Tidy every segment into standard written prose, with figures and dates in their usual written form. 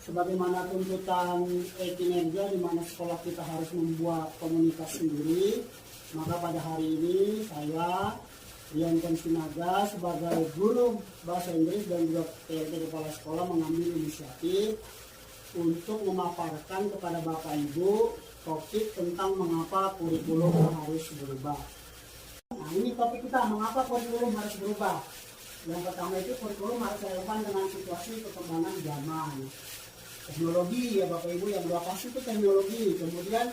Sebagaimana tuntutan kinerja di mana sekolah kita harus membuat komunitas sendiri, maka pada hari ini saya Rian Sinaga sebagai guru bahasa Inggris dan juga PLT kepala sekolah mengambil inisiatif untuk memaparkan kepada Bapak Ibu topik tentang mengapa kurikulum harus berubah. Nah, ini topik kita, mengapa kurikulum harus berubah. Yang pertama itu kurikulum harus relevan dengan situasi perkembangan zaman. Teknologi ya Bapak Ibu, yang dua pasti itu teknologi. Kemudian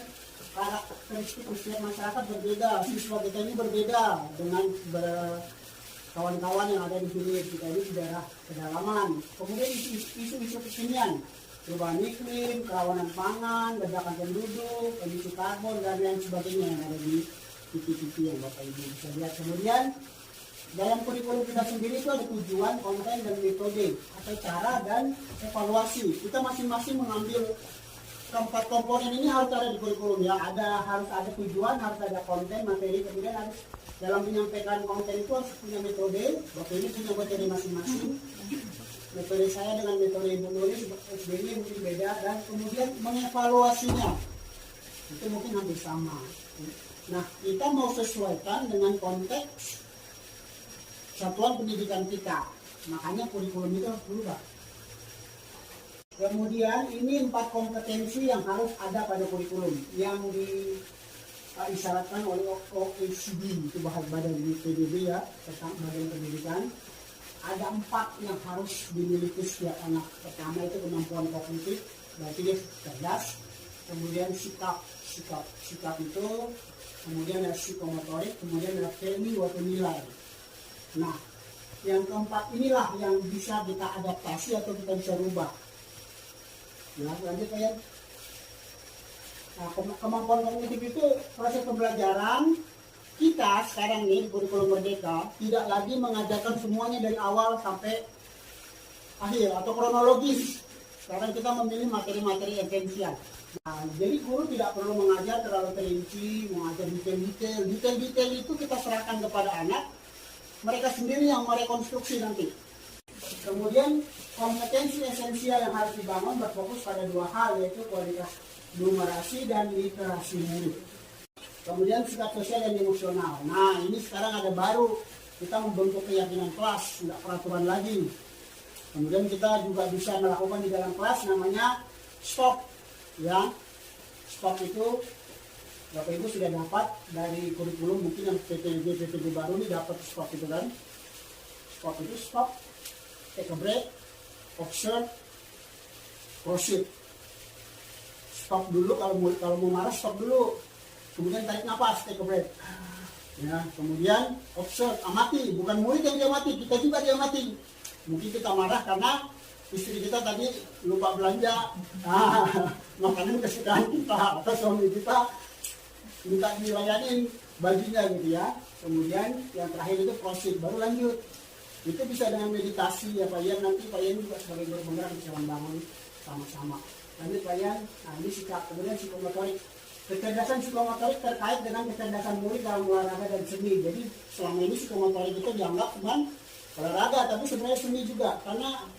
karakteristik usia masyarakat berbeda, siswa kita ini berbeda dengan kawan-kawan yang ada di sini. Kita ini di daerah pedalaman. Kemudian isu-isu kekinian, perubahan iklim, kerawanan pangan, ledakan penduduk, emisi karbon dan lain sebagainya yang ada di titik-titik yang Bapak Ibu bisa lihat. Kemudian dalam kurikulum kita sendiri itu ada tujuan, konten, dan metode atau cara dan evaluasi. Kita masing-masing mengambil keempat komponen ini harus ada di kurikulum ya. Harus ada tujuan, harus ada konten, materi, kemudian harus dalam menyampaikan konten itu harus punya metode. Bapak ini punya materi masing-masing. Metode saya dengan metode Ibu Nuri SBY mungkin beda, dan kemudian mengevaluasinya itu mungkin hampir sama. Nah, kita mau sesuaikan dengan konteks satuan pendidikan kita, makanya kurikulum itu harus berubah. Kemudian ini 4 kompetensi yang harus ada pada kurikulum yang diisyaratkan oleh OECD, itu badan PBB ya, tentang badan pendidikan. Ada 4 yang harus dimiliki setiap anak. Pertama itu kemampuan kognitif, berarti dia cerdas. Kemudian sikap itu, kemudian ada psikomotorik, kemudian ada value atau nilai. Nah, yang keempat inilah yang bisa kita adaptasi atau kita bisa rubah. Ya, lanjut ya. Nah, kemampuan kognitif itu proses pembelajaran kita sekarang nih, kurikulum Merdeka tidak lagi mengajarkan semuanya dari awal sampai akhir atau kronologis. Sekarang kita memilih materi-materi esensial. Nah, jadi guru tidak perlu mengajar terlalu terinci, mengajar detail-detail. Detail-detail itu kita serahkan kepada anak. Mereka sendiri yang merekonstruksi nanti. Kemudian kompetensi esensial yang harus dibangun berfokus pada 2 hal, yaitu kualitas numerasi dan literasi murid. Kemudian sikap sosial dan emosional. Nah, ini sekarang ada baru, kita membentuk keyakinan kelas, tidak peraturan lagi. Kemudian kita juga bisa melakukan di dalam kelas namanya stop. Ya, stop itu Bapak Ibu sudah dapat dari kurikulum, mungkin yang PPG baru ini dapat stop itu kan. Stop itu stop, take a break, observe, proceed. Stop dulu, kalau mau marah stop dulu. Kemudian tarik nafas, take a break. Ya, kemudian observe, amati, bukan murid yang diamati, kita juga diamati. Mungkin kita marah karena istri kita tadi lupa belanja makanan kesukaan kita, atau suami kita minta dilayanin bajunya gitu ya. Kemudian yang terakhir itu proceed, baru lanjut. Itu bisa dengan meditasi ya Pak Ian, nanti Pak Ian juga sebagai guru penggerak bisa membangun sama-sama. Lanjut Pak Ian. Nah, ini sikap. Kemudian psikomotorik. Kecerdasan psikomotorik terkait dengan kecerdasan murid dalam olahraga dan seni. Jadi selama ini psikomotorik itu dianggap cuma olahraga, tapi sebenarnya seni juga, karena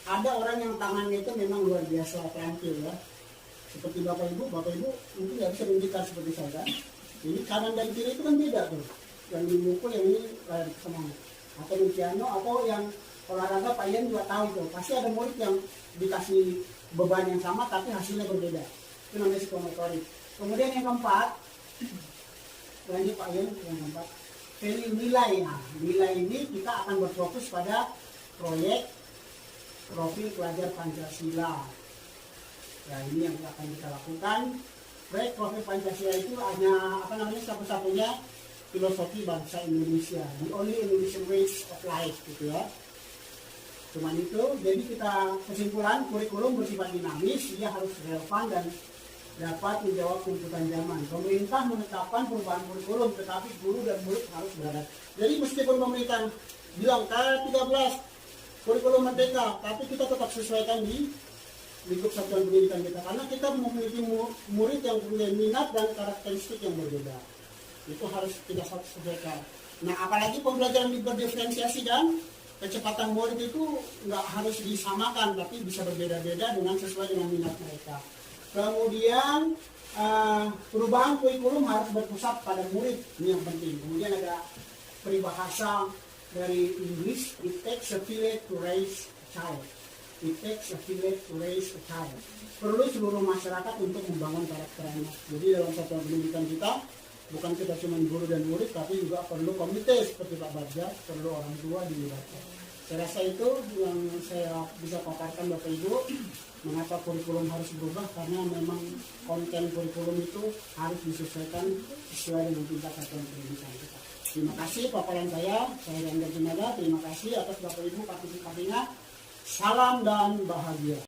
ada orang yang tangannya itu memang luar biasa terampil ya. Seperti Bapak Ibu mungkin nggak bisa menunjukkan seperti saya kan. Ini kanan dan kiri itu kan beda tuh. Yang dimukul, yang ini lari ke semangat. Atau di piano, atau yang olahraga Pak Ian juga tahu itu. Pasti ada murid yang dikasih beban yang sama tapi hasilnya berbeda. Itu namanya psikomotorik. Kemudian yang keempat, lanjut Pak Ian, yang keempat, value nilai. Nah, nilai ini kita akan berfokus pada proyek profil pelajar Pancasila. Ya, ini yang akan kita lakukan. Proyek profil Pancasila itu hanya satu-satunya filosofi bangsa Indonesia, the only Indonesian ways of life gitu ya. Cuman itu, jadi kita kesimpulan kurikulum bersifat dinamis, dia harus relevan dan dapat menjawab tuntutan zaman. Pemerintah menetapkan perubahan kurikulum, tetapi guru dan murid harus beradaptasi. Jadi meskipun pemerintah bilang K13 kurikulum Merdeka, tapi kita tetap sesuaikan di lingkup satuan pendidikan kita, karena kita memiliki murid yang punya minat dan karakteristik yang berbeda. Itu harus kita sesuaikan. Nah, apalagi pembelajaran berdiferensiasi dan kecepatan murid itu nggak harus disamakan, tapi bisa berbeda-beda dengan sesuai dengan minat mereka. Kemudian perubahan kurikulum harus berpusat pada murid, ini yang penting. Kemudian ada peribahasa dari Inggris, it takes a village to raise a child. It takes a village to raise a child. Perlu seluruh masyarakat untuk membangun karakter anak. Jadi dalam satuan pendidikan kita, bukan kita cuma guru dan murid, tapi juga perlu komite seperti Pak Bagja, perlu orang tua dilibatkan. Saya rasa itu yang saya bisa paparkan Bapak Ibu, mengapa kurikulum harus berubah, karena memang konten kurikulum itu harus disesuaikan sesuai dengan tingkat satuan pendidikan kita. Terima kasih paparan saya Rangga Junaida, terima kasih atas Bapak Ibu partisipasinya. Salam dan bahagia.